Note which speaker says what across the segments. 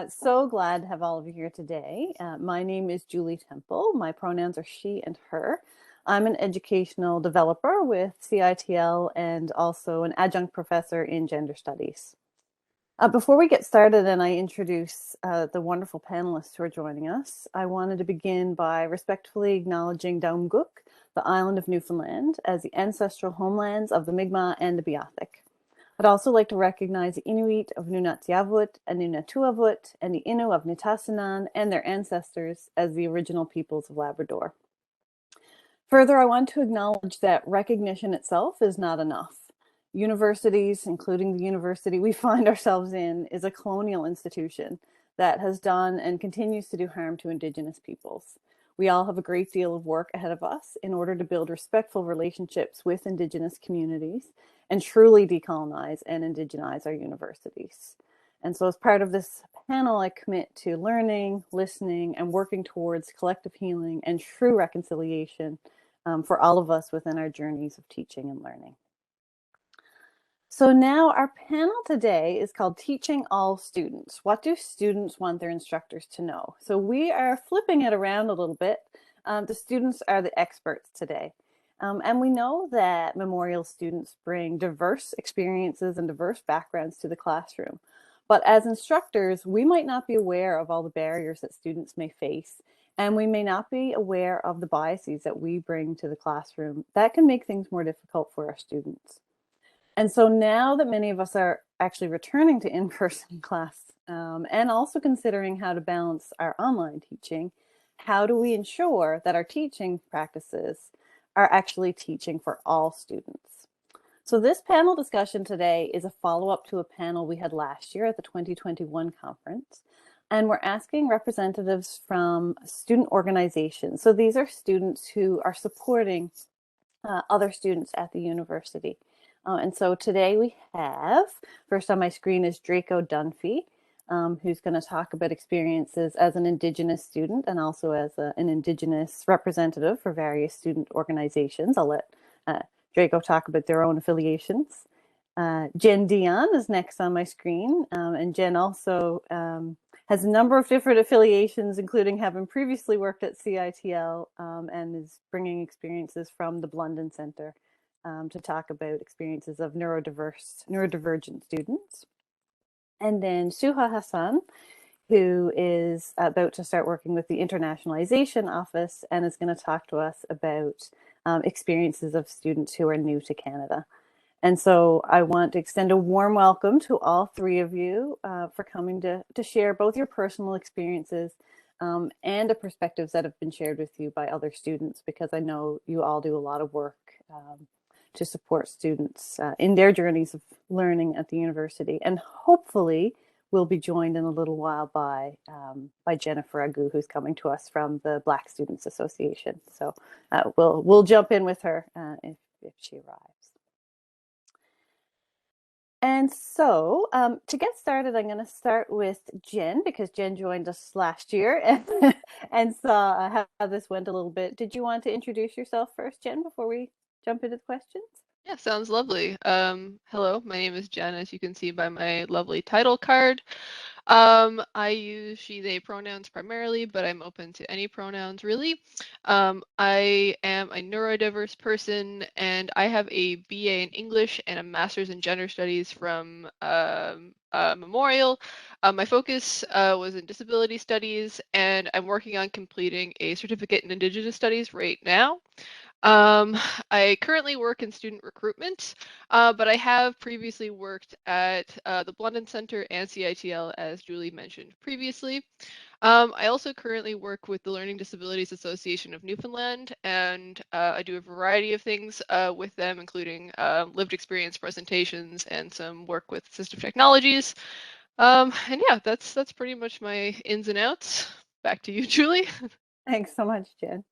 Speaker 1: So glad to have all of you here today. My name is Julie Temple. My pronouns are she and her. I'm an educational developer with CITL and also an adjunct professor in gender studies. Before we get started and I introduce the wonderful panelists who are joining us, I wanted to begin by respectfully acknowledging Daumguk, the island of Newfoundland, as the ancestral homelands of the Mi'kmaq and the Beothuk. I'd also like to recognize the Inuit of Nunatsiavut and Nunatuavut and the Innu of Nitassinan and their ancestors as the original peoples of Labrador. Further, I want to acknowledge that recognition itself is not enough. Universities, including the university we find ourselves in, is a colonial institution that has done and continues to do harm to Indigenous peoples. We all have a great deal of work ahead of us in order to build respectful relationships with Indigenous communities and truly decolonize and indigenize our universities. And so as part of this panel, I commit to learning, listening, and working towards collective healing and true reconciliation for all of us within our journeys of teaching and learning. So now our panel today is called Teaching All Students. What do students want their instructors to know? So we are flipping it around a little bit. The students are the experts today. And we know that memorial students bring diverse experiences and diverse backgrounds to the classroom. But as instructors, we might not be aware of all the barriers that students may face, and we may not be aware of the biases that we bring to the classroom that can make things more difficult for our students. And so now that many of us are actually returning to in-person class and also considering how to balance our online teaching, how do we ensure that our teaching practices are actually teaching for all students? So this panel discussion today is a follow-up to a panel we had last year at the 2021 conference. And we're asking representatives from student organizations. So these are students who are supporting other students at the university. And so today we have, first on my screen is Draco Dunphy, who's going to talk about experiences as an Indigenous student and also as an Indigenous representative for various student organizations. I'll let Draco talk about their own affiliations. Jen Dion is next on my screen, and Jen also has a number of different affiliations, including having previously worked at CITL and is bringing experiences from the Blunden Center to talk about experiences of neurodivergent students. And then Suha Hassan, who is about to start working with the Internationalization Office and is going to talk to us about experiences of students who are new to Canada. And so I want to extend a warm welcome to all three of you for coming to share both your personal experiences and the perspectives that have been shared with you by other students, because I know you all do a lot of work to support students in their journeys of learning at the university. And hopefully we'll be joined in a little while by Jennifer Agu, who's coming to us from the Black Students Association. So we'll jump in with her if she arrives. And so to get started, I'm going to start with Jen, because Jen joined us last year and saw how this went a little bit. Did you want to introduce yourself first, Jen, before we jump into the questions?
Speaker 2: Yeah, sounds lovely. Hello, my name is Jen, as you can see by my lovely title card. I use she, they pronouns primarily, but I'm open to any pronouns really. I am a neurodiverse person, and I have a BA in English and a master's in gender studies from Memorial. My focus was in disability studies, and I'm working on completing a certificate in Indigenous studies right now. I currently work in student recruitment, but I have previously worked at the Blunden Center and CITL, as Julie mentioned previously. I also currently work with the Learning Disabilities Association of Newfoundland, and I do a variety of things with them, including lived experience presentations and some work with assistive technologies. And yeah, that's pretty much my ins and outs. Back to you, Julie.
Speaker 1: Thanks so much, Jen.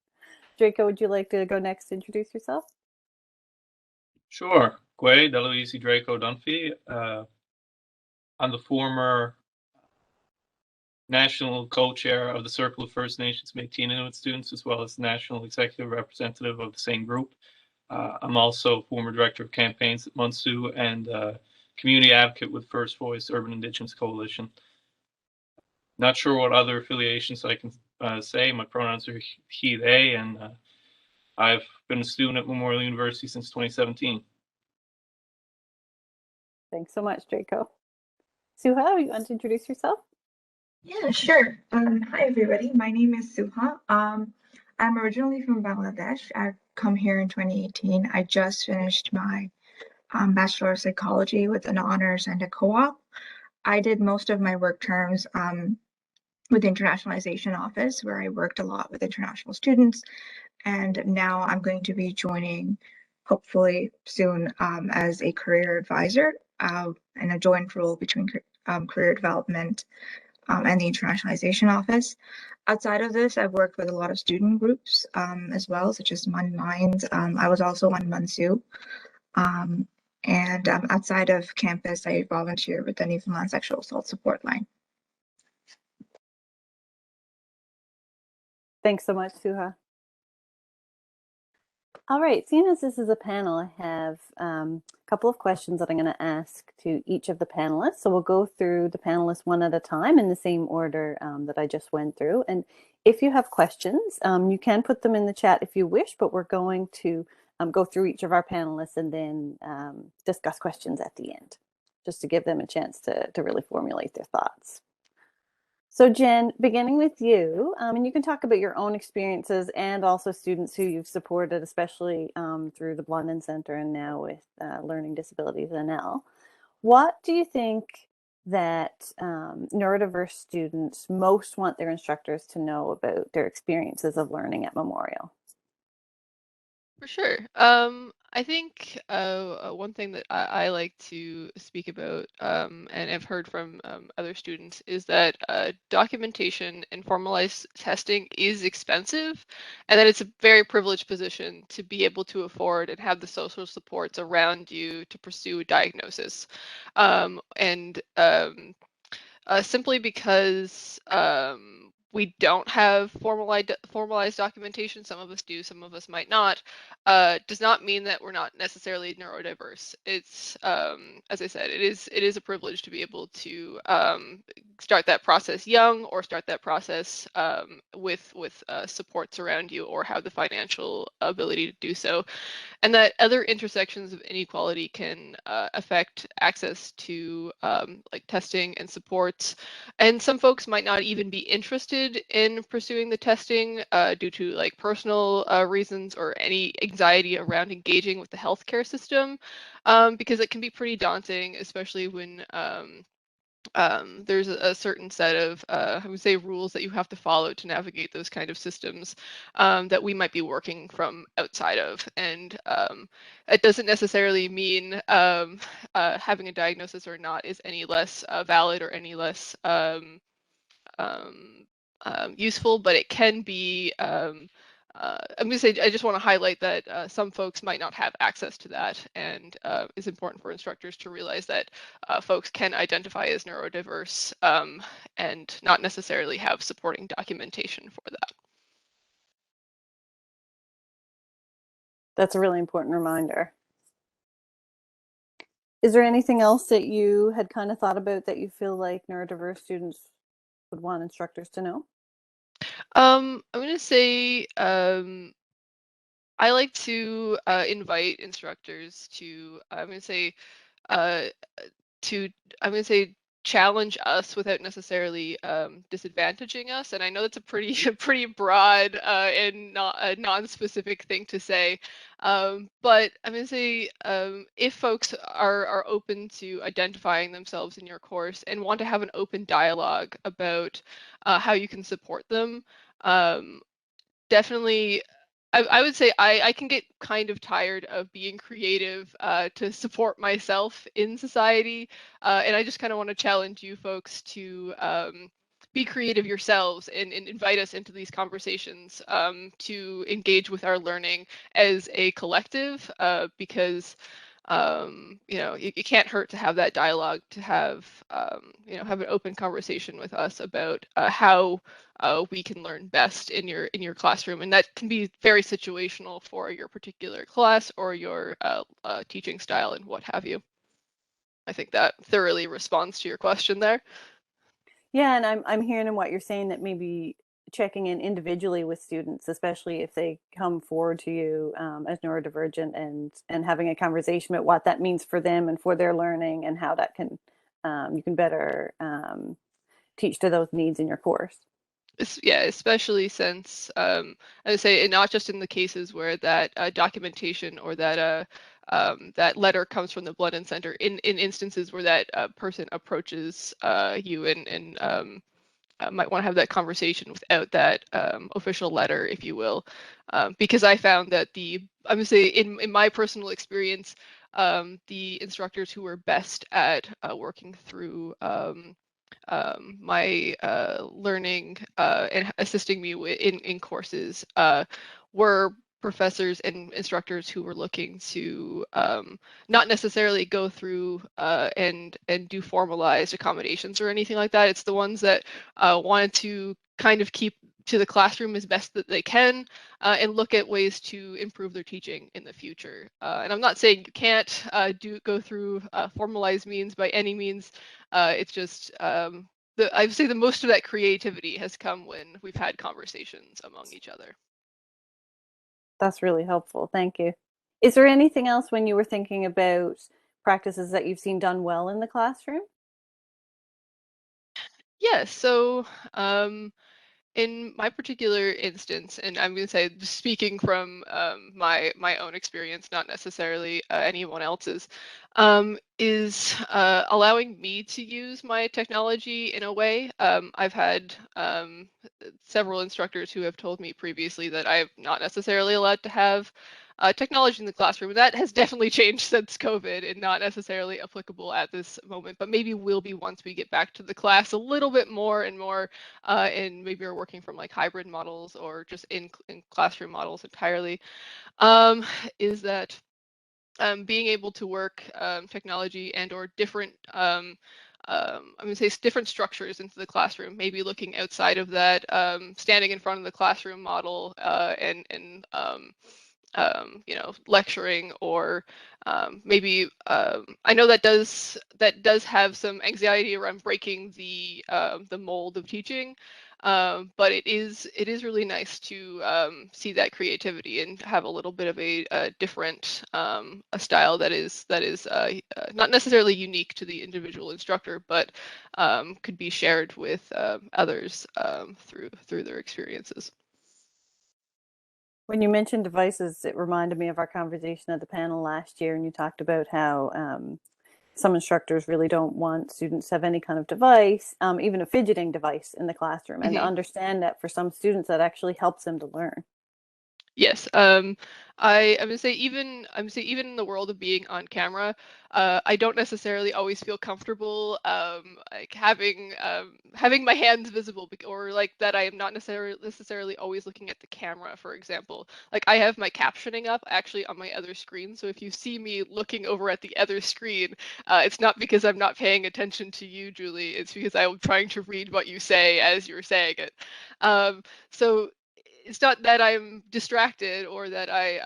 Speaker 1: Draco, would you like to go next to introduce yourself?
Speaker 3: Sure. Gwe Deloise Draco Dunphy. I'm the former national co-chair of the Circle of First Nations Métis Inuit students, as well as national executive representative of the same group. I'm also former director of campaigns at Munsu and community advocate with First Voice Urban Indigenous Coalition. Not sure what other affiliations I can say. My pronouns are he, they, and I've been a student at Memorial University since 2017.
Speaker 1: Thanks so much, Draco. Suha, you want to introduce yourself?
Speaker 4: Yeah, sure. Hi everybody. My name is Suha. I'm originally from Bangladesh. I've come here in 2018. I just finished my Bachelor of Psychology with an honors and a co-op. I did most of my work terms with the Internationalization Office, where I worked a lot with international students. And now I'm going to be joining, hopefully soon, as a career advisor in a joint role between career development and the Internationalization Office. Outside of this, I've worked with a lot of student groups as well, such as Mun Minds. I was also on Mansu. And outside of campus, I volunteer with the Newfoundland Sexual Assault Support Line.
Speaker 1: Thanks so much, Suha. All right, seeing as this is a panel, I have a couple of questions that I'm going to ask to each of the panelists. So we'll go through the panelists one at a time in the same order that I just went through. And if you have questions, you can put them in the chat if you wish, but we're going to go through each of our panelists and then discuss questions at the end, just to give them a chance to really formulate their thoughts. So Jen, beginning with you, and you can talk about your own experiences and also students who you've supported, especially through the Blondin Center and now with Learning Disabilities NL. What do you think that neurodiverse students most want their instructors to know about their experiences of learning at Memorial?
Speaker 2: For sure. I think one thing that I like to speak about, and I've heard from other students, is that documentation and formalized testing is expensive, and that it's a very privileged position to be able to afford and have the social supports around you to pursue a diagnosis. Simply because we don't have formalized documentation, some of us do, some of us might not, does not mean that we're not necessarily neurodiverse. It's, as I said, it is a privilege to be able to start that process young, or start that process with supports around you, or have the financial ability to do so. And that other intersections of inequality can affect access to like testing and supports. And some folks might not even be interested in pursuing the testing due to like personal reasons, or any anxiety around engaging with the healthcare system, because it can be pretty daunting, especially when there's a certain set of, I would say, rules that you have to follow to navigate those kind of systems that we might be working from outside of. And it doesn't necessarily mean having a diagnosis or not is any less valid or any less useful, but it can be. I'm going to say, I just want to highlight that some folks might not have access to that, and it's important for instructors to realize that folks can identify as neurodiverse and not necessarily have supporting documentation for that.
Speaker 1: That's a really important reminder. Is there anything else that you had kind of thought about that you feel like neurodiverse students would want instructors to know?
Speaker 2: I'm going to say I like to invite instructors to, I'm going to say, challenge us without necessarily disadvantaging us. And I know that's a pretty pretty broad and not a non-specific thing to say, but I'm going to say if folks are open to identifying themselves in your course and want to have an open dialogue about how you can support them, definitely. I would say I can get kind of tired of being creative to support myself in society, and I just kind of want to challenge you folks to be creative yourselves and invite us into these conversations to engage with our learning as a collective, because you know, it can't hurt to have that dialogue, to have you know, have an open conversation with us about how we can learn best in your classroom, and that can be very situational for your particular class or your teaching style and what have you. I think that thoroughly responds to your question there.
Speaker 1: Yeah, and I'm hearing in what you're saying that maybe checking in individually with students, especially if they come forward to you as neurodivergent, and having a conversation about what that means for them and for their learning, and how that can you can better teach to those needs in your course.
Speaker 2: Yeah, especially since I would say, and not just in the cases where that documentation or that that letter comes from the Blood and Center, in instances where that person approaches you and might want to have that conversation without that official letter, if you will, because I found that I'm gonna say in my personal experience, the instructors who were best at working through my learning and assisting me in courses were professors and instructors who were looking to not necessarily go through and do formalized accommodations or anything like that. It's the ones that wanted to kind of keep to the classroom as best that they can and look at ways to improve their teaching in the future. And I'm not saying you can't go through formalized means by any means. It's just I would say the most of that creativity has come when we've had conversations among each other.
Speaker 1: That's really helpful. Thank you. Is there anything else when you were thinking about practices that you've seen done well in the classroom?
Speaker 2: Yeah, so in my particular instance, and I'm going to say just speaking from my own experience, not necessarily anyone else's, is allowing me to use my technology in a way. I've had several instructors who have told me previously that I'm not necessarily allowed to have technology in the classroom. That has definitely changed since COVID and not necessarily applicable at this moment, but maybe will be once we get back to the class a little bit more and more, and maybe we're working from like hybrid models or just in classroom models entirely, is that being able to work technology and or different I'm going to say different structures into the classroom, maybe looking outside of that, standing in front of the classroom model and lecturing, or maybe I know that does have some anxiety around breaking the mold of teaching, but it is really nice to see that creativity and have a little bit of a different a style that is not necessarily unique to the individual instructor, but could be shared with others through their experiences.
Speaker 1: When you mentioned devices, it reminded me of our conversation at the panel last year, and you talked about how some instructors really don't want students to have any kind of device, even a fidgeting device in the classroom, and to
Speaker 2: Mhm.
Speaker 1: understand that for some students that actually helps them to learn.
Speaker 2: Yes, I'm gonna say even in the world of being on camera, I don't necessarily always feel comfortable like having my hands visible, or like that I am not necessarily always looking at the camera, for example. Like I have my captioning up actually on my other screen, so if you see me looking over at the other screen, it's not because I'm not paying attention to you, Julie. It's because I'm trying to read what you say as you're saying it. So it's not that I'm distracted or that I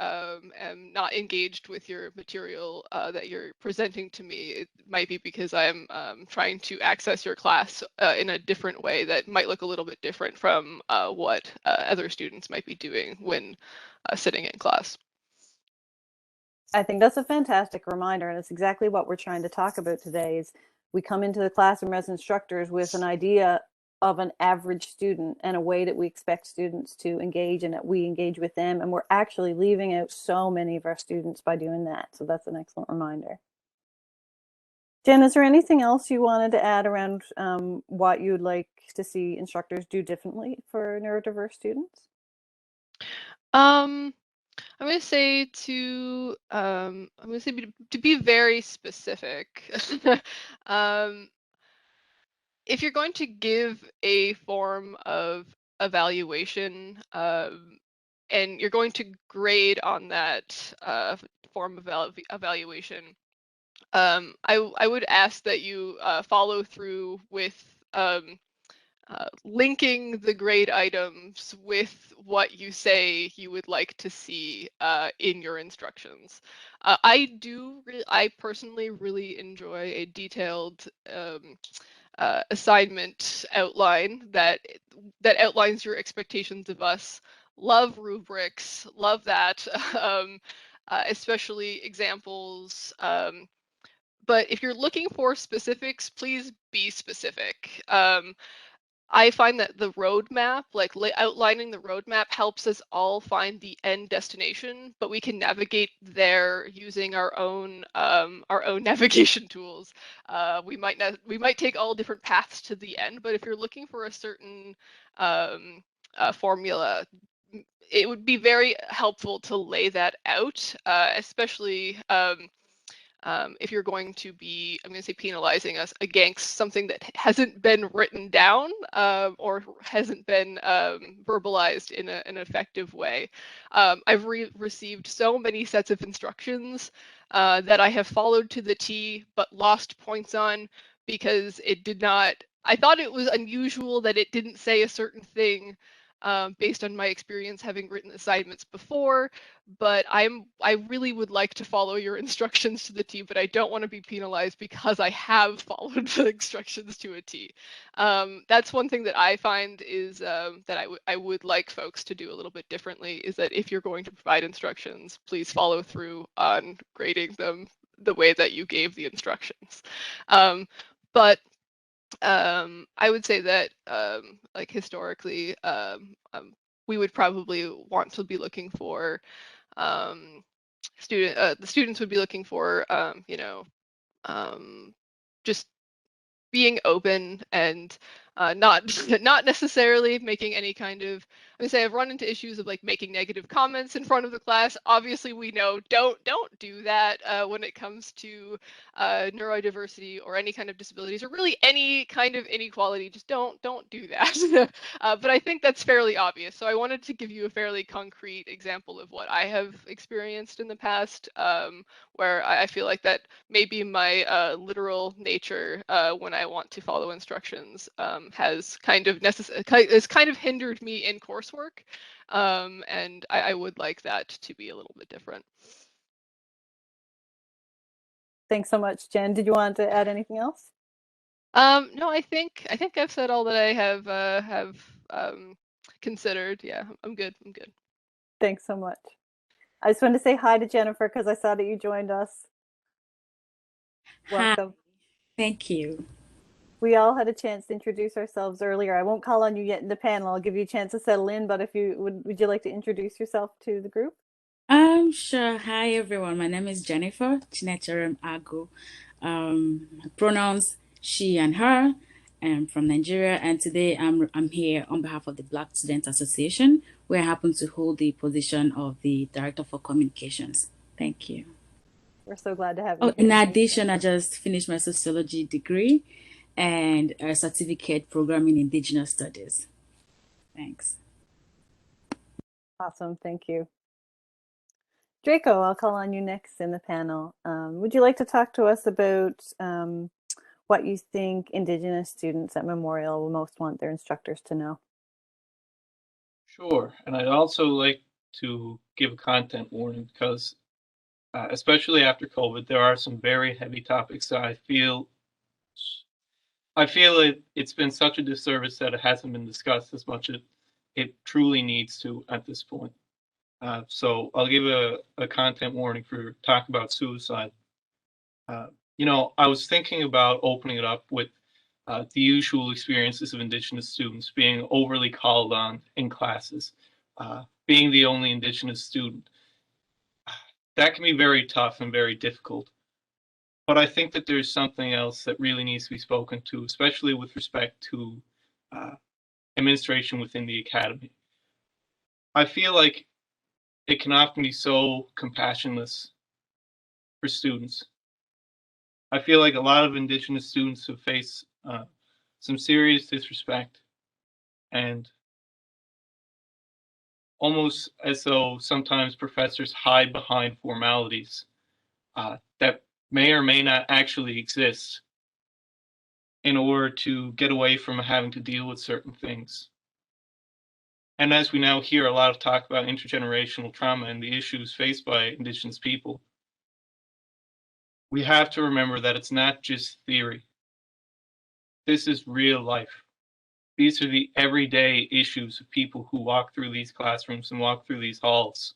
Speaker 2: am not engaged with your material that you're presenting to me. It might be because I'm trying to access your class in a different way that might look a little bit different from what other students might be doing when sitting in class.
Speaker 1: I think that's a fantastic reminder, and it's exactly what we're trying to talk about today. Is we come into the classroom as instructors with an idea of an average student and a way that we expect students to engage, and that we engage with them, and we're actually leaving out so many of our students by doing that. So that's an excellent reminder. Jen, is there anything else you wanted to add around what you'd like to see instructors do differently for neurodiverse students?
Speaker 2: Um, I'm going to say to be very specific. um, if you're going to give a form of evaluation, and you're going to grade on that form of evaluation, I would ask that you follow through with linking the grade items with what you say you would like to see in your instructions. I personally really enjoy a detailed assignment outline that outlines your expectations of us. Love rubrics, love that, especially examples. But if you're looking for specifics, please be specific. I find that the roadmap, like outlining the roadmap, helps us all find the end destination, but we can navigate there using our own navigation tools. We might take all different paths to the end, but if you're looking for a certain formula, it would be very helpful to lay that out, especially if you're going to be, I'm going to say, penalizing us against something that hasn't been written down or hasn't been verbalized in an effective way. I've received so many sets of instructions that I have followed to the T, but lost points on because it did not, I thought it was unusual that it didn't say a certain thing based on my experience having written assignments before, but I really would like to follow your instructions to the T, but I don't want to be penalized because I have followed the instructions to a T. That's one thing that I find is that I would like folks to do a little bit differently, is that if you're going to provide instructions, please follow through on grading them the way that you gave the instructions. But I would say that like historically, we would probably want to be looking for the students would be looking for just being open and not not necessarily making any kind of, I would say I've run into issues of like making negative comments in front of the class. Obviously we know don't do that when it comes to neurodiversity or any kind of disabilities or really any kind of inequality. Just don't do that. But I think that's fairly obvious. So I wanted to give you a fairly concrete example of what I have experienced in the past, where I feel like that may be my literal nature when I want to follow instructions has kind of hindered me in coursework, and I would like that to be a little bit different.
Speaker 1: Thanks so much, Jen. Did you want to add anything else?
Speaker 2: No, I think I've said all that I have considered. Yeah, I'm good.
Speaker 1: Thanks so much. I just wanted to say hi to Jennifer because I saw that you joined us. Welcome.
Speaker 5: Hi, thank you.
Speaker 1: We all had a chance to introduce ourselves earlier. I won't call on you yet in the panel. I'll give you a chance to settle in, but if you would you like to introduce yourself to the group?
Speaker 5: Sure. Hi, everyone. My name is Jennifer Chinecherem Agu. Pronouns she and her. I'm from Nigeria, and today I'm here on behalf of the Black Student Association, where I happen to hold the position of the Director for Communications. Thank you.
Speaker 1: We're so glad to have you
Speaker 5: Oh,
Speaker 1: here.
Speaker 5: in addition, I just finished my sociology degree and a certificate program in Indigenous Studies. Thanks.
Speaker 1: Awesome, thank you. Draco, I'll call on you next in the panel. Would you like to talk to us about what you think Indigenous students at Memorial will most want their instructors to know?
Speaker 3: Sure, and I'd also like to give a content warning because, especially after COVID, there are some very heavy topics that I feel it's been such a disservice that it hasn't been discussed as much as it truly needs to at this point. So I'll give a content warning for talk about suicide. I was thinking about opening it up with the usual experiences of Indigenous students being overly called on in classes, being the only Indigenous student. That can be very tough and very difficult. But I think that there's something else that really needs to be spoken to, especially with respect to administration within the academy. I feel like it can often be so compassionless for students. I feel like a lot of Indigenous students have faced some serious disrespect, and almost as though sometimes professors hide behind formalities that may or may not actually exist in order to get away from having to deal with certain things. And as we now hear a lot of talk about intergenerational trauma and the issues faced by Indigenous people, we have to remember that it's not just theory. This is real life. These are the everyday issues of people who walk through these classrooms and walk through these halls.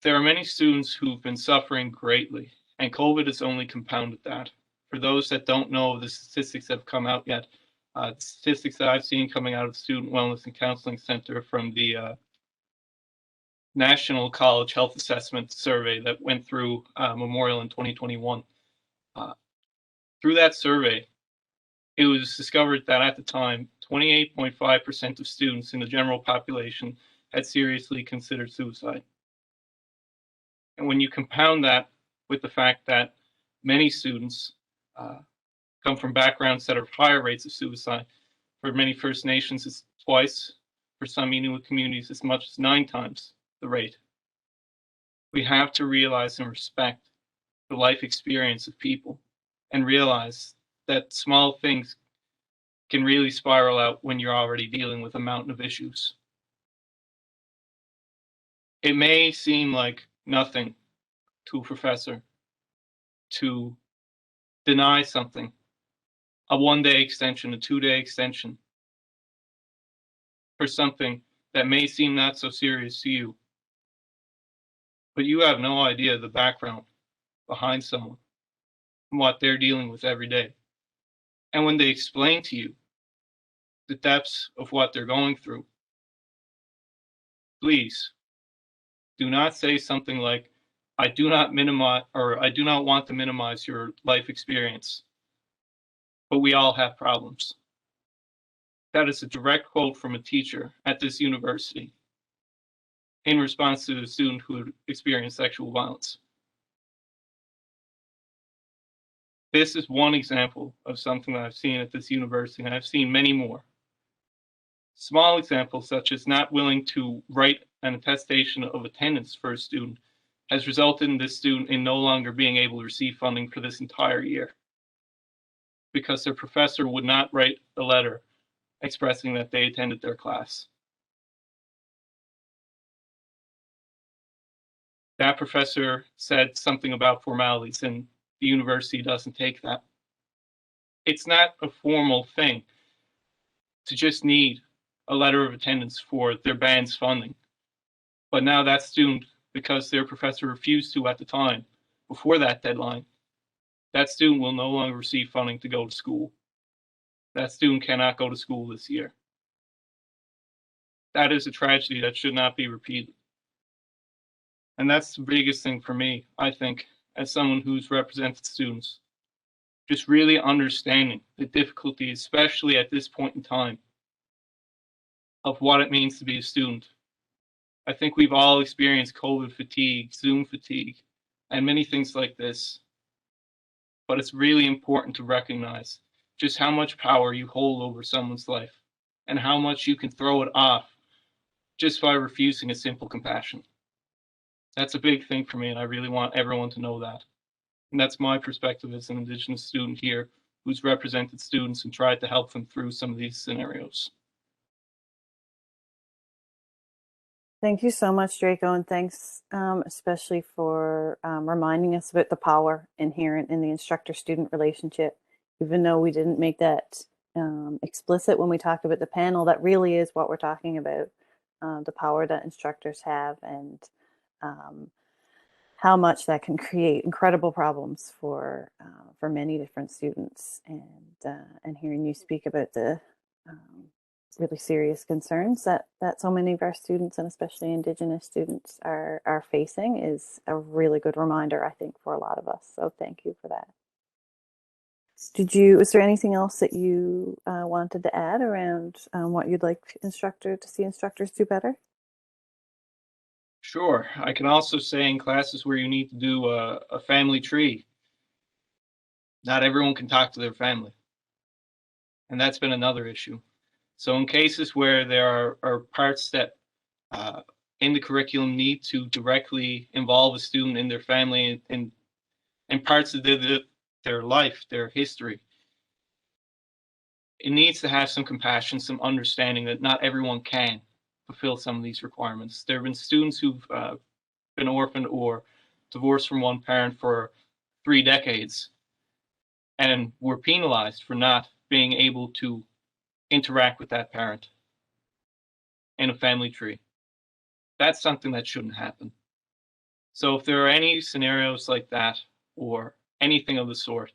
Speaker 3: There are many students who've been suffering greatly, and COVID has only compounded that. For those that don't know the statistics that have come out yet, the statistics that I've seen coming out of the Student Wellness and Counseling Center from the National College Health Assessment Survey that went through Memorial in 2021. Through that survey, it was discovered that at the time, 28.5% of students in the general population had seriously considered suicide. And when you compound that with the fact that many students come from backgrounds that have higher rates of suicide, for many First Nations it's twice, for some Inuit communities as much as 9 times the rate. We have to realize and respect the life experience of people and realize that small things can really spiral out when you're already dealing with a mountain of issues. It may seem like nothing to a professor to deny something, a 1-day extension, a 2-day extension, for something that may seem not so serious to you. But you have no idea the background behind someone and what they're dealing with every day. And when they explain to you the depths of what they're going through, please do not say something like, I do not minimize, or I do not want to minimize your life experience, but we all have problems. That is a direct quote from a teacher at this university in response to a student who had experienced sexual violence. This is one example of something that I've seen at this university, and I've seen many more. Small examples, such as not willing to write an attestation of attendance for a student, has resulted in this student in no longer being able to receive funding for this entire year because their professor would not write a letter expressing that they attended their class. That professor said something about formalities, and the university doesn't take that. It's not a formal thing to just need a letter of attendance for their band's funding. But now that student, because their professor refused to at the time, before that deadline, that student will no longer receive funding to go to school. That student cannot go to school this year. That is a tragedy that should not be repeated. And that's the biggest thing for me, I think, as someone who's represented students. Just really understanding the difficulty, especially at this point in time, of what it means to be a student. I think we've all experienced COVID fatigue, Zoom fatigue, and many things like this. But it's really important to recognize just how much power you hold over someone's life and how much you can throw it off just by refusing a simple compassion. That's a big thing for me, and I really want everyone to know that. And that's my perspective as an Indigenous student here who's represented students and tried to help them through some of these scenarios.
Speaker 1: Thank you so much, Draco, and thanks especially for reminding us about the power inherent in the instructor-student relationship. Even though we didn't make that explicit when we talked about the panel, that really is what we're talking about, the power that instructors have and how much that can create incredible problems for many different students. And hearing you speak about the really serious concerns that so many of our students, and especially Indigenous students, are facing is a really good reminder, I think, for a lot of us. So thank you for that. Is there anything else that you wanted to add around what you'd like to see instructors do better?
Speaker 3: Sure. I can also say in classes where you need to do a family tree, not everyone can talk to their family. And that's been another issue. So in cases where there are parts that in the curriculum need to directly involve a student in their family and parts of their life, their history, it needs to have some compassion, some understanding that not everyone can fulfill some of these requirements. There have been students who've been orphaned or divorced from one parent for 3 decades. and we're penalized for not being able to interact with that parent in a family tree. That's something that shouldn't happen. So if there are any scenarios like that, or anything of the sort,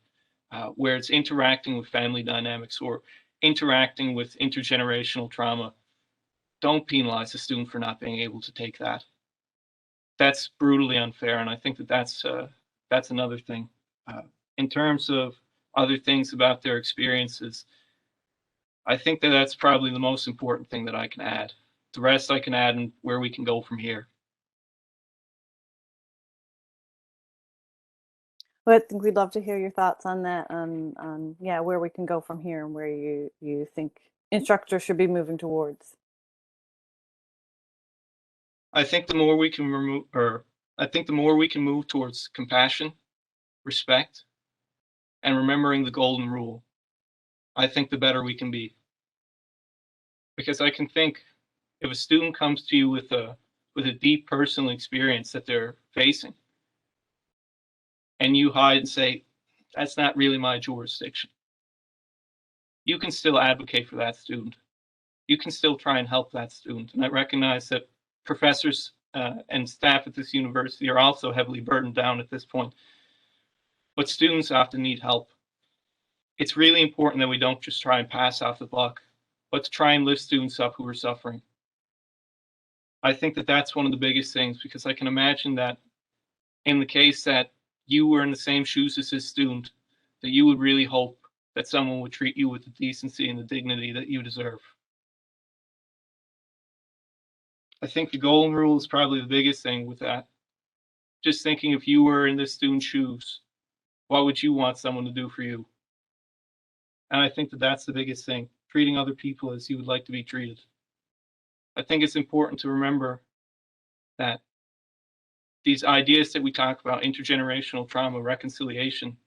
Speaker 3: where it's interacting with family dynamics or interacting with intergenerational trauma, don't penalize a student for not being able to take that. That's brutally unfair, and I think that that's another thing. In terms of other things about their experiences, I think that that's probably the most important thing that I can add. The rest I can add and where we can go from here.
Speaker 1: Well, I think we'd love to hear your thoughts on that, on yeah, where we can go from here and where you think instructors should be moving towards.
Speaker 3: I think the more we can move towards compassion, respect, and remembering the golden rule, I think the better we can be. Because I can think, if a student comes to you with a deep personal experience that they're facing, and you hide and say, that's not really my jurisdiction, you can still advocate for that student. You can still try and help that student. And I recognize that professors and staff at this university are also heavily burdened down at this point. But students often need help. It's really important that we don't just try and pass off the buck, but to try and lift students up who are suffering. I think that that's one of the biggest things, because I can imagine that in the case that you were in the same shoes as this student, that you would really hope that someone would treat you with the decency and the dignity that you deserve. I think the golden rule is probably the biggest thing with that. Just thinking, if you were in this student's shoes, what would you want someone to do for you? And I think that that's the biggest thing, treating other people as you would like to be treated. I think it's important to remember that these ideas that we talk about, intergenerational trauma, reconciliation,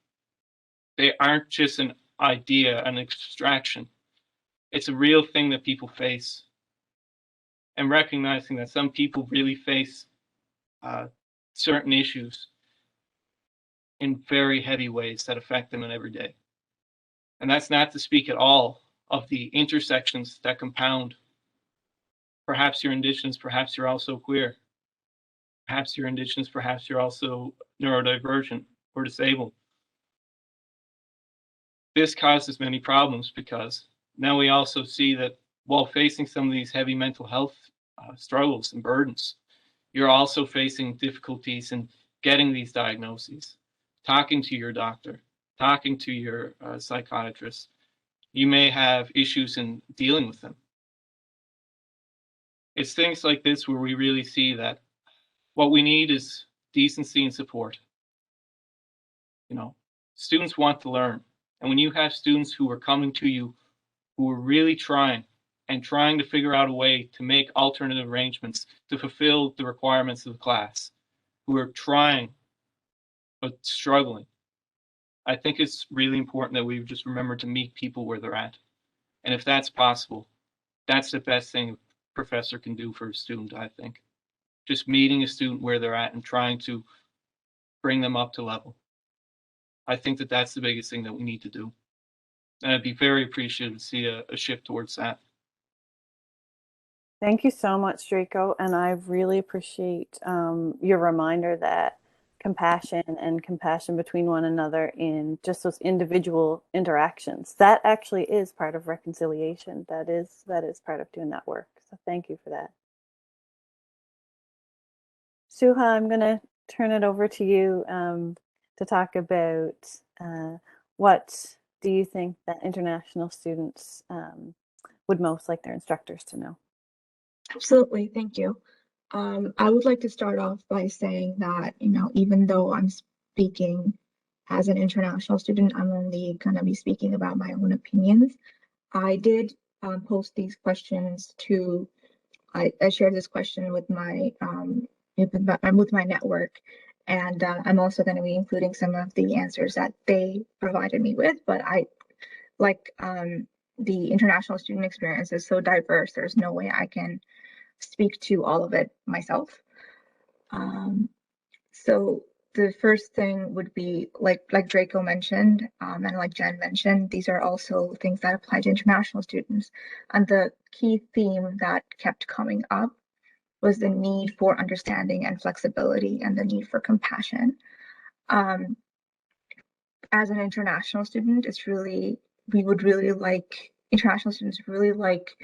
Speaker 3: they aren't just an idea, an abstraction. It's a real thing that people face. And recognizing that some people really face certain issues in very heavy ways that affect them in every day. And that's not to speak at all of the intersections that compound. Perhaps you're Indigenous, perhaps you're also queer. Perhaps you're Indigenous, perhaps you're also neurodivergent or disabled. This causes many problems, because now we also see that while facing some of these heavy mental health struggles and burdens, you're also facing difficulties in getting these diagnoses, talking to your doctor, talking to your psychiatrist. You may have issues in dealing with them. It's things like this where we really see that what we need is decency and support. You know, students want to learn. And when you have students who are coming to you who are really trying to figure out a way to make alternative arrangements to fulfill the requirements of the class, who are trying but struggling, I think it's really important that we just remember to meet people where they're at. And if that's possible, that's the best thing a professor can do for a student, I think. Just meeting a student where they're at and trying to bring them up to level. I think that that's the biggest thing that we need to do. And I'd be very appreciative to see a shift towards that.
Speaker 1: Thank you so much, Draco. And I really appreciate your reminder that compassion between one another in just those individual interactions, that actually is part of reconciliation. That is part of doing that work. So thank you for that. Suha, I'm going to turn it over to you to talk about what do you think that international students would most like their instructors to know?
Speaker 4: Absolutely, thank you. I would like to start off by saying that, even though I'm speaking as an international student, I'm only going to be speaking about my own opinions. I did post these questions I shared this question with my network, and I'm also going to be including some of the answers that they provided me with. But the international student experience is so diverse, there's no way I can speak to all of it myself. So the first thing would be like Draco mentioned, and like Jen mentioned, these are also things that apply to international students. And the key theme that kept coming up was the need for understanding and flexibility and the need for compassion. As an international student, we would really like, international students really like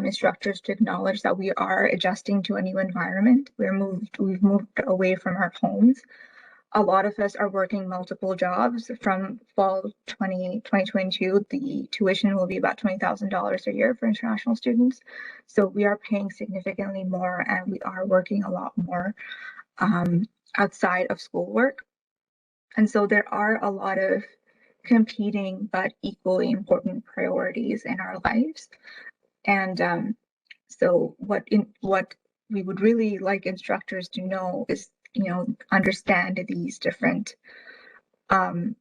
Speaker 4: instructors to acknowledge that we are adjusting to a new environment. We've moved away from our homes. A lot of us are working multiple jobs. From fall 2022, the tuition will be about $20,000 a year for international students. So we are paying significantly more, and we are working a lot more outside of schoolwork. And so there are a lot of competing but equally important priorities in our lives. And so what we would really like instructors to know is, understand these different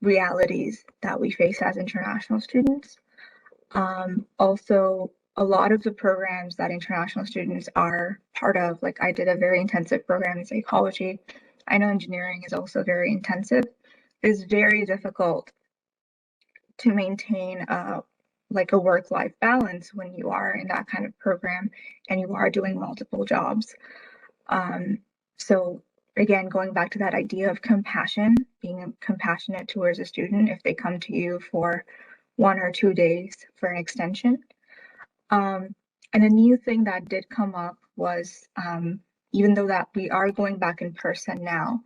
Speaker 4: realities that we face as international students. Also, a lot of the programs that international students are part of, like I did a very intensive program in psychology. I know engineering is also very intensive. It's very difficult to maintain like a work-life balance when you are in that kind of program and you are doing multiple jobs. So again, going back to that idea of compassion, being compassionate towards a student if they come to you for 1 or 2 days for an extension. And a new thing that did come up was, even though that we are going back in person now,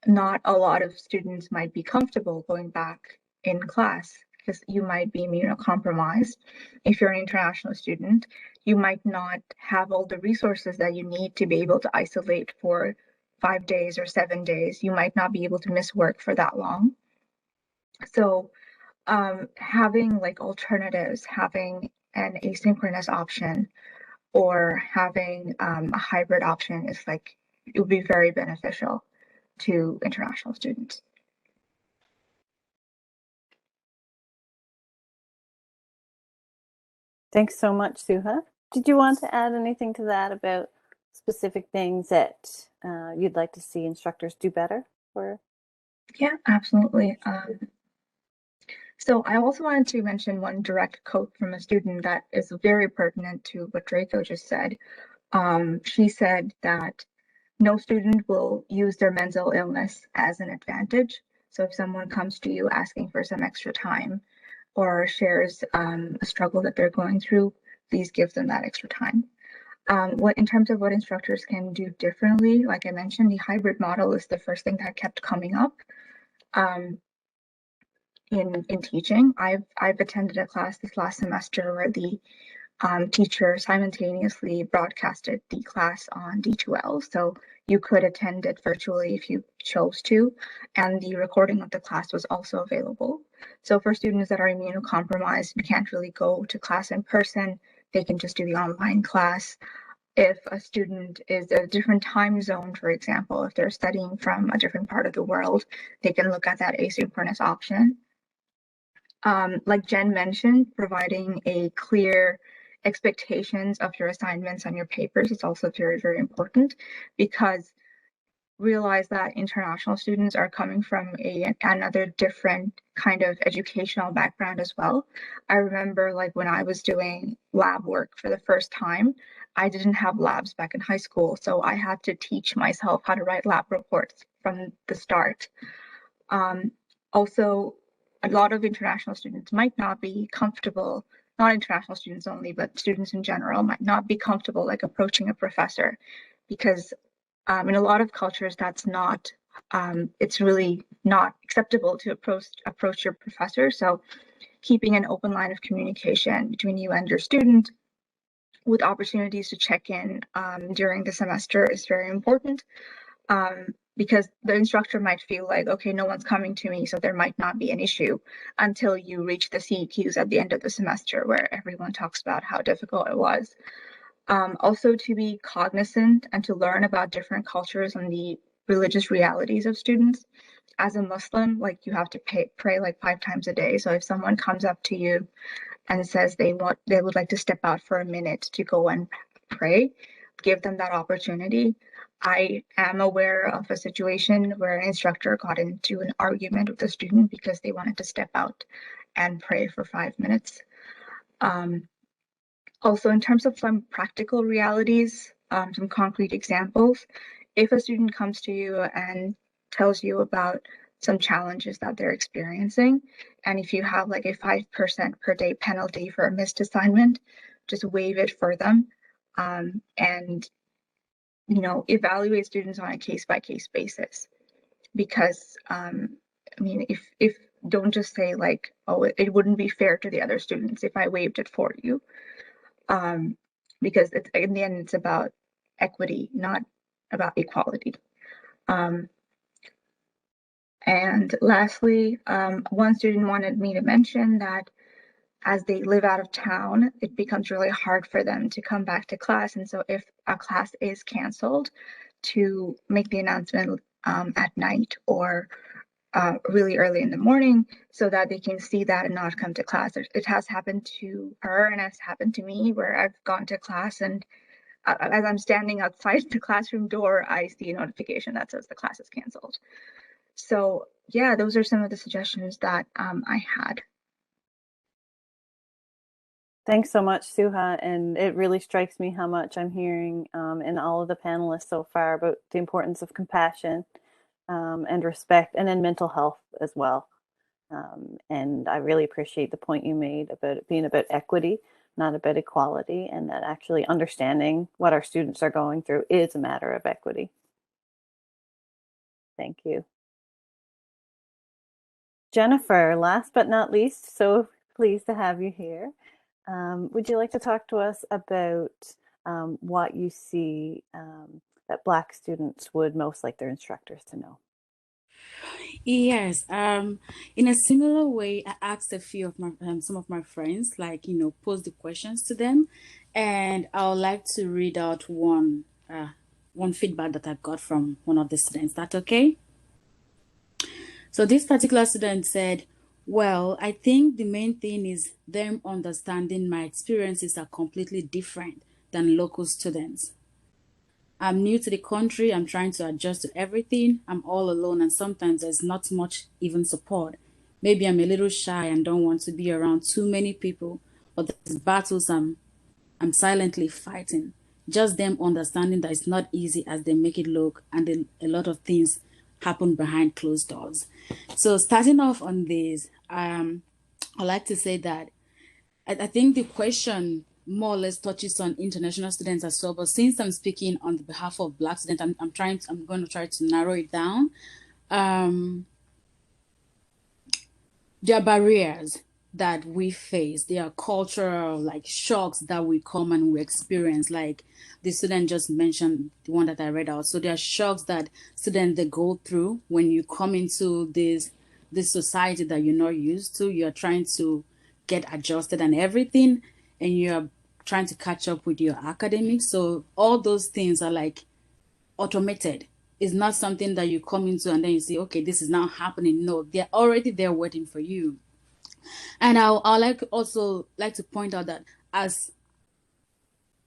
Speaker 4: not a lot of students might be comfortable going back in class because you might be immunocompromised. If you're an international student, you might not have all the resources that you need to be able to isolate for 5 days or 7 days. You might not be able to miss work for that long. So having like alternatives, having an asynchronous option or having a hybrid option is like, it would be very beneficial to international students.
Speaker 1: Thanks so much, Suha. Did you want to add anything to that about specific things that you'd like to see instructors do better?
Speaker 4: Yeah, absolutely. So I also wanted to mention one direct quote from a student that is very pertinent to what Draco just said. She said that no student will use their mental illness as an advantage. So if someone comes to you asking for some extra time or shares a struggle that they're going through, please give them that extra time. In terms of what instructors can do differently, like I mentioned, the hybrid model is the first thing that kept coming up in teaching. I've attended a class this last semester where the teacher simultaneously broadcasted the class on D2L, so you could attend it virtually if you chose to, and the recording of the class was also available. So for students that are immunocompromised and can't really go to class in person, they can just do the online class. If a student is a different time zone, for example, if they're studying from a different part of the world, they can look at that asynchronous option. Like Jen mentioned, providing a clear expectations of your assignments on your papers is also very, very important, because realize that international students are coming from another different kind of educational background as well. I remember like when I was doing lab work for the first time, I didn't have labs back in high school, so I had to teach myself how to write lab reports from the start. Also, a lot of international students might not be comfortable, not international students only, but students in general might not be comfortable like approaching a professor, because in a lot of cultures that's not, it's really not acceptable to approach your professor. So keeping an open line of communication between you and your student with opportunities to check in during the semester is very important. Because the instructor might feel like, okay, no one's coming to me, so there might not be an issue until you reach the CEQs at the end of the semester where everyone talks about how difficult it was. Also to be cognizant and to learn about different cultures and the religious realities of students. As a Muslim, like you have to pray like 5 times a day. So if someone comes up to you and says they would like to step out for a minute to go and pray, give them that opportunity. I am aware of a situation where an instructor got into an argument with a student because they wanted to step out and pray for 5 minutes. Also, in terms of some practical realities, some concrete examples, if a student comes to you and tells you about some challenges that they're experiencing, and if you have like a 5% per day penalty for a missed assignment, just waive it for them, and evaluate students on a case-by-case basis. Because if don't just say like, oh, it wouldn't be fair to the other students if I waived it for you. Because in the end, it's about equity, not about equality. And lastly, one student wanted me to mention that as they live out of town, it becomes really hard for them to come back to class. And so if a class is canceled, to make the announcement at night or really early in the morning so that they can see that and not come to class. It has happened to her and it's happened to me where I've gone to class and as I'm standing outside the classroom door, I see a notification that says the class is canceled. So yeah, those are some of the suggestions that I had.
Speaker 1: Thanks so much, Suha. And it really strikes me how much I'm hearing in all of the panelists so far about the importance of compassion and respect, and then mental health as well. And I really appreciate the point you made about it being about equity, not about equality, and that actually understanding what our students are going through is a matter of equity. Thank you. Jennifer, last but not least, so pleased to have you here. Would you like to talk to us about what you see that Black students would most like their instructors to know?
Speaker 5: Yes. In a similar way, I asked a few of my some of my friends, like pose the questions to them, and I would like to read out one feedback that I got from one of the students. That okay? So this particular student said, "Well, I think the main thing is them understanding my experiences are completely different than local students. I'm new to the country. I'm trying to adjust to everything. I'm all alone, and sometimes there's not much even support. Maybe I'm a little shy and don't want to be around too many people, but there's battles I'm silently fighting. Just them understanding that it's not easy as they make it look, and a lot of things happen behind closed doors." So starting off on this, I like to say that I think the question more or less touches on international students as well. But since I'm speaking on the behalf of Black students, I'm going to try to narrow it down. There are barriers that we face. There are cultural like shocks that we come and we experience. Like the student just mentioned, the one that I read out. So there are shocks that students they go through when you come into this society that you're not used to. You're trying to get adjusted and everything, and you're trying to catch up with your academics. So all those things are like automated. It's not something that you come into and then you say, okay, this is now happening. No, they're already there waiting for you. And I also like to point out that as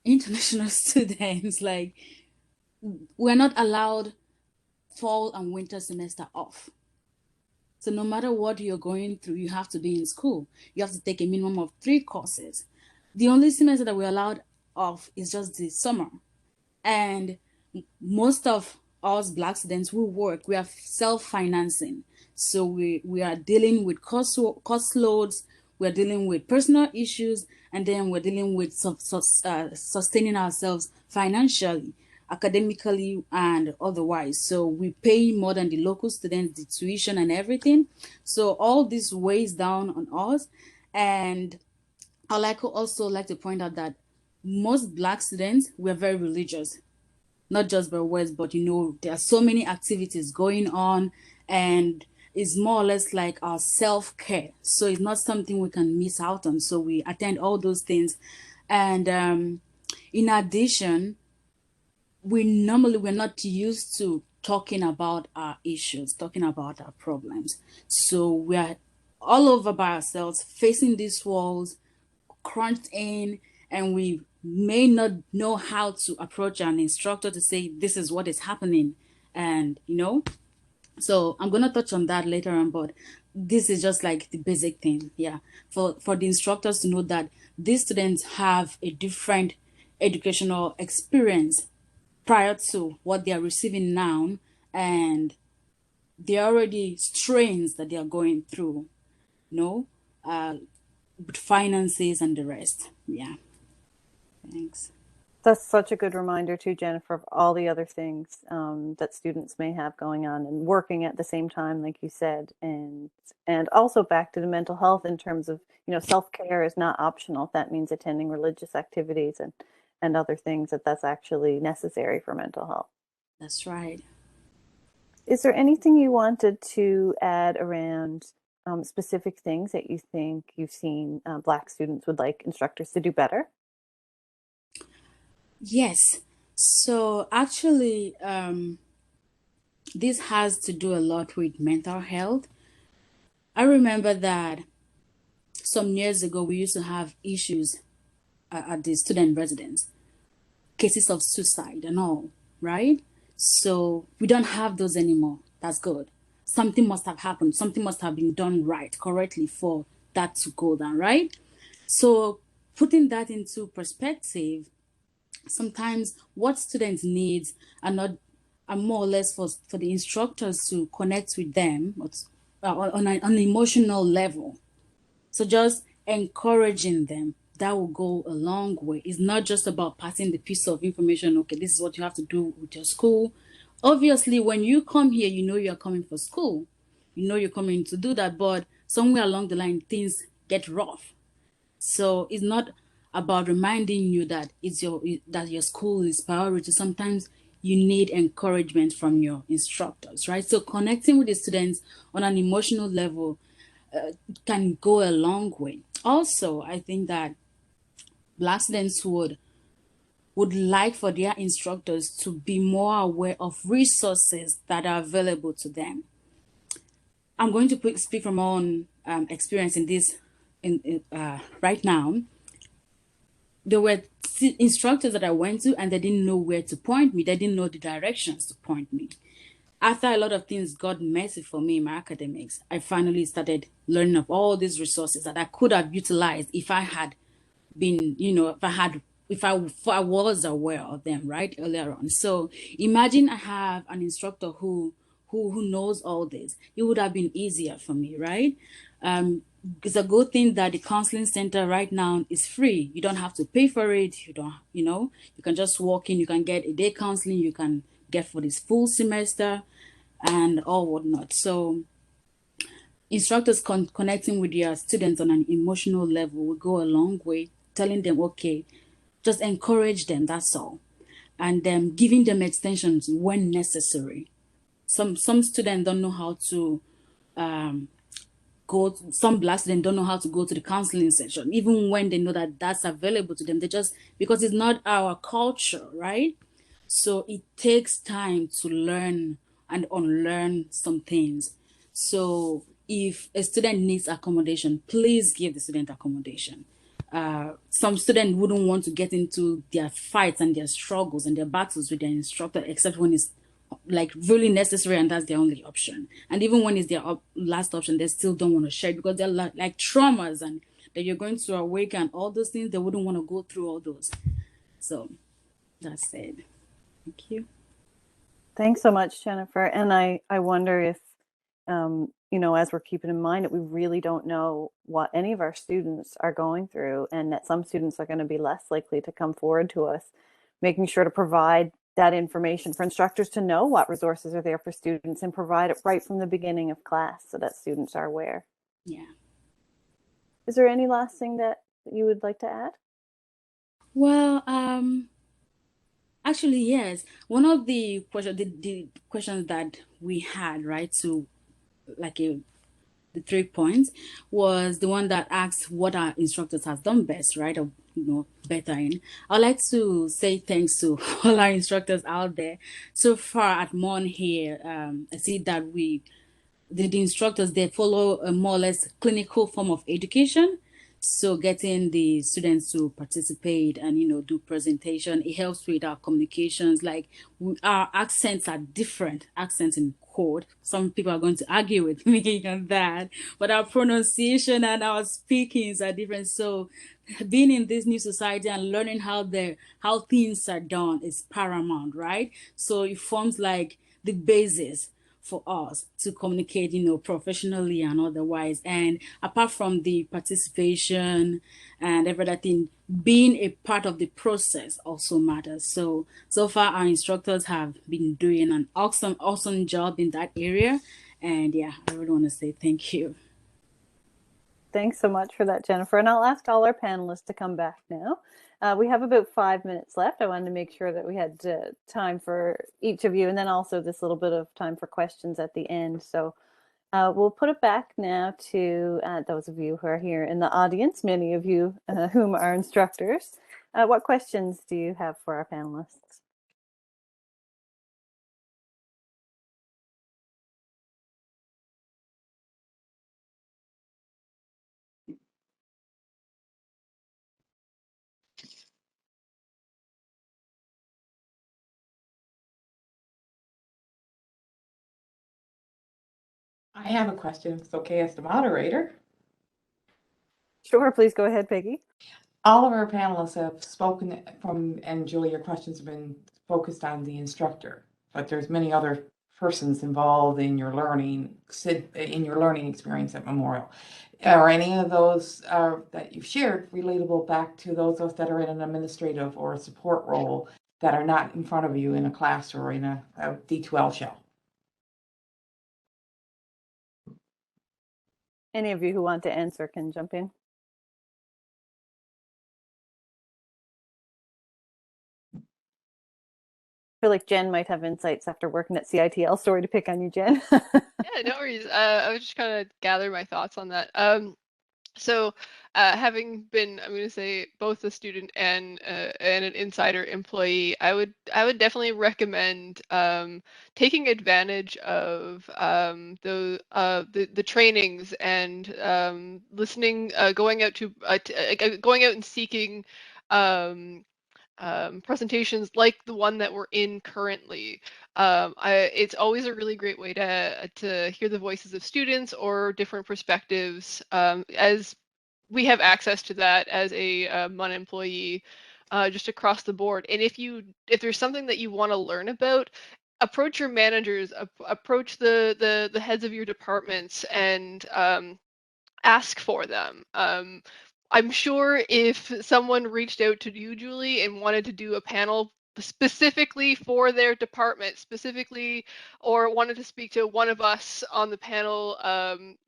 Speaker 5: international students, like we're not allowed fall and winter semester off. So no matter what you're going through, you have to be in school. You have to take a minimum of 3 courses. The only semester that we're allowed off is just the summer. And most of us Black students who work, we are self-financing. So we are dealing with cost loads, we're dealing with personal issues, and then we're dealing with sustaining ourselves financially, academically, and otherwise. So we pay more than the local students, the tuition and everything. So all this weighs down on us. And I also like to point out that most Black students, we're very religious, not just by words, but there are so many activities going on, and it's more or less like our self-care. So it's not something we can miss out on. So we attend all those things. And in addition, we're not used to talking about our issues, talking about our problems. So we are all over by ourselves, facing these walls, crunched in, and we may not know how to approach an instructor to say, this is what is happening. And, so I'm going to touch on that later on, but this is just like the basic thing. Yeah. For the instructors to know that these students have a different educational experience prior to what they are receiving now, and there are already strains that they are going through, with finances and the rest. Yeah. Thanks.
Speaker 1: That's such a good reminder too, Jennifer, of all the other things that students may have going on and working at the same time, like you said, and also back to the mental health in terms of, self-care is not optional. If that means attending religious activities and other things, that's actually necessary for mental health.
Speaker 5: That's right.
Speaker 1: Is there anything you wanted to add around specific things that you think you've seen Black students would like instructors to do better?
Speaker 5: Yes. So actually, this has to do a lot with mental health. I remember that some years ago, we used to have issues at the student residence, cases of suicide and all, right? So we don't have those anymore. That's good. Something must have happened. Something must have been done right, correctly for that to go down, right? So putting that into perspective, sometimes what students need are more or less for the instructors to connect with them on an emotional level. So just encouraging them, that will go a long way. It's not just about passing the piece of information, okay, this is what you have to do with your school. Obviously, when you come here, you're coming for school. You're coming to do that, but somewhere along the line, things get rough. So it's not about reminding you that that your school is priority. Sometimes you need encouragement from your instructors, right? So connecting with the students on an emotional level can go a long way. Also, I think that Black students would like for their instructors to be more aware of resources that are available to them. I'm going to speak from my own experience in this right now. There were instructors that I went to and they didn't know where to point me. They didn't know the directions to point me. After a lot of things got messy for me in my academics, I finally started learning of all these resources that I could have utilized if I had been, if I was aware of them right earlier on. So imagine I have an instructor who knows all this. It would have been easier for me, right? It's a good thing that the counseling center right now is free. You don't have to pay for it. You can just walk in, you can get a day counseling, you can get for this full semester and all whatnot. So instructors connecting with their students on an emotional level will go a long way, telling them, okay, just encourage them, that's all. And then giving them extensions when necessary. Some students don't know how to some Black students don't know how to go to the counseling session, even when they know that that's available to them. They just, because it's not our culture, right? So it takes time to learn and unlearn some things. So if a student needs accommodation, please give the student accommodation. Some students wouldn't want to get into their fights and their struggles and their battles with their instructor, except when it's like really necessary and that's their only option. And even when it's their last option, they still don't want to share because they're like traumas and that you're going to awaken all those things. They wouldn't want to go through all those. So that's it. Thank you.
Speaker 1: Thanks so much, Jennifer. And I wonder if, as we're keeping in mind that we really don't know what any of our students are going through, and that some students are going to be less likely to come forward to us, making sure to provide that information for instructors to know what resources are there for students and provide it right from the beginning of class so that students are aware.
Speaker 5: Yeah.
Speaker 1: Is there any last thing that you would like to add?
Speaker 5: Well, actually, yes. One of the questions that we had, right, to like the 3 points was the one that asked what our instructors have done best, right, or better in. I'd like to say thanks to all our instructors out there. So far at Mon here, I see that the instructors, they follow a more or less clinical form of education. So getting the students to participate and, do presentation, it helps with our communications. Like our accents are different, accents in code. Some people are going to argue with me on that, but our pronunciation and our speakings are different. So being in this new society and learning how things are done is paramount, right? So it forms like the basis for us to communicate, professionally and otherwise. And apart from the participation and everything, being a part of the process also matters. So far our instructors have been doing an awesome job in that area. And yeah, I really want to say thank you.
Speaker 1: Thanks so much for that, Jennifer. And I'll ask all our panelists to come back now. We have about 5 minutes left. I wanted to make sure that we had time for each of you, and then also this little bit of time for questions at the end. So we'll put it back now to those of you who are here in the audience, many of you whom are instructors. What questions do you have for our panelists?
Speaker 6: I have a question, if it's okay, as the moderator.
Speaker 1: Sure, please go ahead, Peggy.
Speaker 6: All of our panelists have spoken and Julie, your questions have been focused on the instructor, but there's many other persons involved in your learning experience at Memorial. Are any of those that you've shared relatable back to those of us that are in an administrative or a support role that are not in front of you in a class or in a D2L shell?
Speaker 1: Any of you who want to answer can jump in. I feel like Jen might have insights after working at CITL. Sorry to pick on you, Jen.
Speaker 2: Yeah, no worries. I was just kind of gather my thoughts on that. So having been, I'm going to say, both a student and an insider employee, I would definitely recommend taking advantage of the trainings and listening, going out and seeking presentations like the one that we're in currently. It's always a really great way to hear the voices of students or different perspectives, as we have access to that as a MUN employee, just across the board. And if there's something that you want to learn about, approach your managers, approach the heads of your departments, and ask for them. I'm sure if someone reached out to you, Julie, and wanted to do a panel specifically for their department, or wanted to speak to one of us on the panel,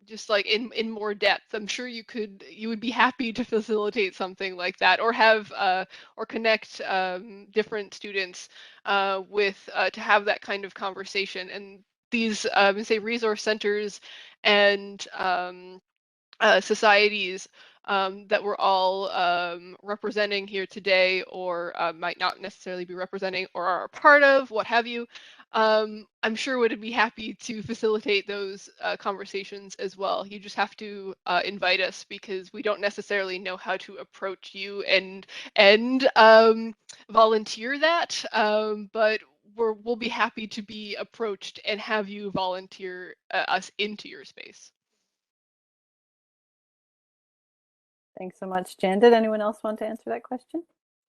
Speaker 2: just like in more depth, I'm sure you would be happy to facilitate something like that, or have or connect different students with to have that kind of conversation. And these say resource centers and societies that we're all representing here today, or might not necessarily be representing or are a part of, what have you. I'm sure would be happy to facilitate those conversations as well. You just have to invite us, because we don't necessarily know how to approach you and volunteer that, but we'll be happy to be approached and have you volunteer us into your space.
Speaker 1: Thanks so much, Jen. Did anyone else want to answer that question?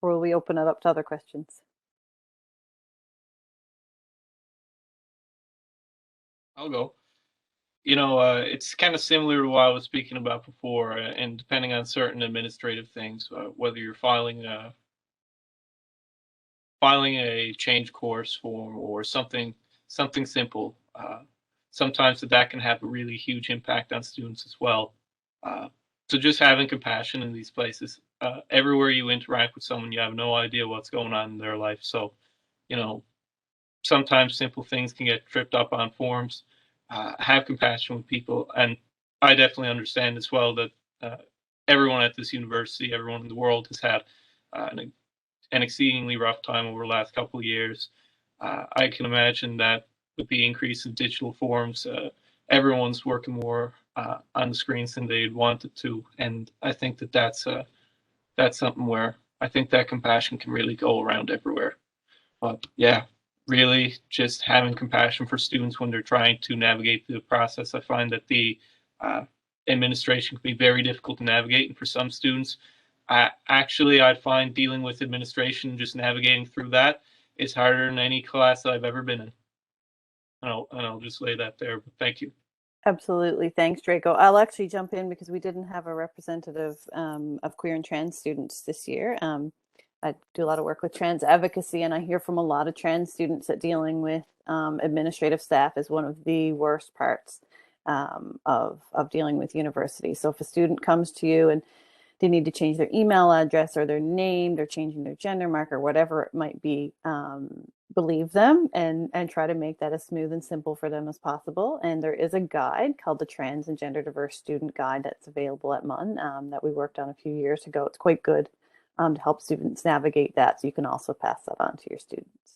Speaker 1: Or will we open it up to other questions?
Speaker 3: I'll go. It's kind of similar to what I was speaking about before, and depending on certain administrative things, whether you're filing a change course form or something simple, sometimes that can have a really huge impact on students as well. So just having compassion in these places. Everywhere you interact with someone, you have no idea what's going on in their life. So, sometimes simple things can get tripped up on forms. Have compassion with people. And I definitely understand as well that everyone at this university, everyone in the world has had an exceedingly rough time over the last couple of years. I can imagine that with the increase in digital forms, everyone's working more on the screens than they'd wanted to. And I think that that's something where I think that compassion can really go around everywhere. But yeah, really just having compassion for students when they're trying to navigate the process. I find that the administration can be very difficult to navigate. And for some students, I'd find dealing with administration, just navigating through that, is harder than any class that I've ever been in. And I'll just lay that there. But thank you.
Speaker 1: Absolutely. Thanks, Draco. I'll actually jump in because we didn't have a representative of queer and trans students this year. I do a lot of work with trans advocacy, and I hear from a lot of trans students that dealing with administrative staff is one of the worst parts of dealing with university. So if a student comes to you and they need to change their email address or their name, they're changing their gender marker, whatever it might be, believe them and try to make that as smooth and simple for them as possible. And there is a guide called the Trans and Gender Diverse Student Guide that's available at MUN that we worked on a few years ago. It's quite good to help students navigate that. So you can also pass that on to your students.